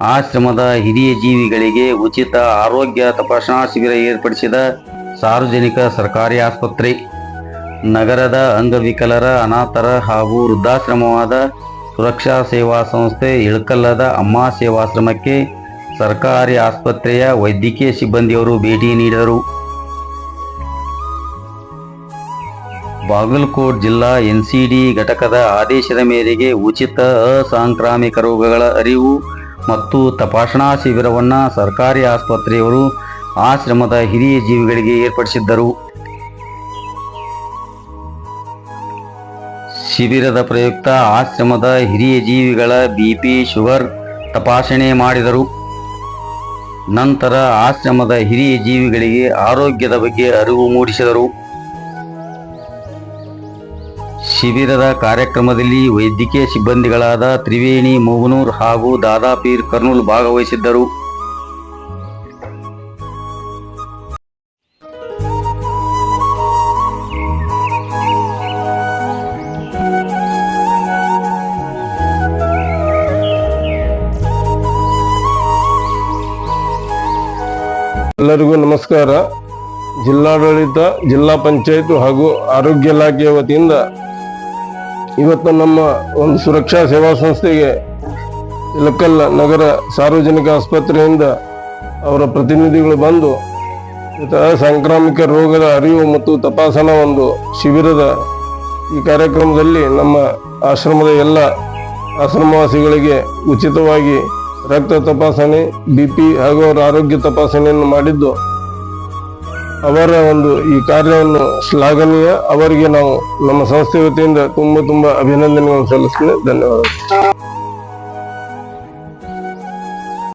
ಆಶ್ರಮದ ಹಿರಿಯ ಜೀವಿಗಳಿಗೆ ಉಚಿತ ಆರೋಗ್ಯ ತಪಾಸಣಾ ಶಿಬಿರ ಏರ್ಪಡಿಸಿದ ಸಾರ್ವಜನಿಕ ಸರ್ಕಾರಿ ಆಸ್ಪತ್ರೆ. ನಗರದ ಅಂಗವಿಕಲರ, ಅನಾಥರ ಹಾಗೂ ವೃದ್ಧಾಶ್ರಮವಾದ ಸುರಕ್ಷಾ ಸೇವಾ ಸಂಸ್ಥೆ ಇಳಕಲ್ಲದ ಅಮ್ಮ ಸೇವಾಶ್ರಮಕ್ಕೆ ಸರ್ಕಾರಿ ಆಸ್ಪತ್ರೆಯ ವೈದ್ಯಕೀಯ ಸಿಬ್ಬಂದಿಯವರು ಭೇಟಿ ನೀಡಿದರು. ಬಾಗಲಕೋಟ್ ಜಿಲ್ಲಾ ಎನ್ಸಿಡಿ ಘಟಕದ ಆದೇಶದ ಮೇರೆಗೆ ಉಚಿತ ಅಸಾಂಕ್ರಾಮಿಕ ರೋಗಗಳ ಅರಿವು ಮತ್ತು ತಪಾಸಣಾ ಶಿಬಿರವನ್ನು ಸರ್ಕಾರಿ ಆಸ್ಪತ್ರೆಯವರು ಆಶ್ರಮದ ಹಿರಿಯ ಜೀವಿಗಳಿಗೆ ಏರ್ಪಡಿಸಿದ್ದರು. ಶಿಬಿರದ ಪ್ರಯುಕ್ತ ಆಶ್ರಮದ ಹಿರಿಯ ಜೀವಿಗಳ ಬಿಪಿ, ಶುಗರ್ ತಪಾಸಣೆ ಮಾಡಿದರು. ನಂತರ ಆಶ್ರಮದ ಹಿರಿಯ ಜೀವಿಗಳಿಗೆ ಆರೋಗ್ಯದ ಬಗ್ಗೆ ಅರಿವು ಮೂಡಿಸಿದರು. ಶಿಬಿರದ ಕಾರ್ಯಕ್ರಮದಲ್ಲಿ ವೈದ್ಯಕೀಯ ಸಿಬ್ಬಂದಿಗಳಾದ ತ್ರಿವೇಣಿ ಮೂಗನೂರ್ ಹಾಗೂ ದಾದಾಪೀರ್ ಕರ್ನೂಲ್ ಭಾಗವಹಿಸಿದ್ದರು. ಎಲ್ಲರಿಗೂ ನಮಸ್ಕಾರ. ಜಿಲ್ಲಾಡಳಿತ, ಜಿಲ್ಲಾ ಪಂಚಾಯತ್ ಹಾಗೂ ಆರೋಗ್ಯ ಇಲಾಖೆಯ ವತಿಯಿಂದ ಇವತ್ತು ನಮ್ಮ ಒಂದು ಸುರಕ್ಷಾ ಸೇವಾ ಸಂಸ್ಥೆಗೆ ಇಳಕಲ್ಲ ನಗರ ಸಾರ್ವಜನಿಕ ಆಸ್ಪತ್ರೆಯಿಂದ ಅವರ ಪ್ರತಿನಿಧಿಗಳು ಬಂದು ಸಾಂಕ್ರಾಮಿಕ ರೋಗದ ಅರಿವು ಮತ್ತು ತಪಾಸಣಾ ಒಂದು ಶಿಬಿರದ ಈ ಕಾರ್ಯಕ್ರಮದಲ್ಲಿ ನಮ್ಮ ಆಶ್ರಮದ ಎಲ್ಲ ಆಶ್ರಮವಾಸಿಗಳಿಗೆ ಉಚಿತವಾಗಿ ರಕ್ತ ತಪಾಸಣೆ, ಬಿಪಿ ಹಾಗೂ ಅವರ ಆರೋಗ್ಯ ತಪಾಸಣೆಯನ್ನು ಮಾಡಿದ್ದು ಅವರ ಒಂದು ಈ ಕಾರ್ಯವನ್ನು ಶ್ಲಾಘನೀಯ. ಅವರಿಗೆ ನಾವು ನಮ್ಮ ಸಂಸ್ಥೆ ವತಿಯಿಂದ ತುಂಬ ಅಭಿನಂದನೆಗಳನ್ನು ಸಲ್ಲಿಸ್ತೇನೆ. ಧನ್ಯವಾದ.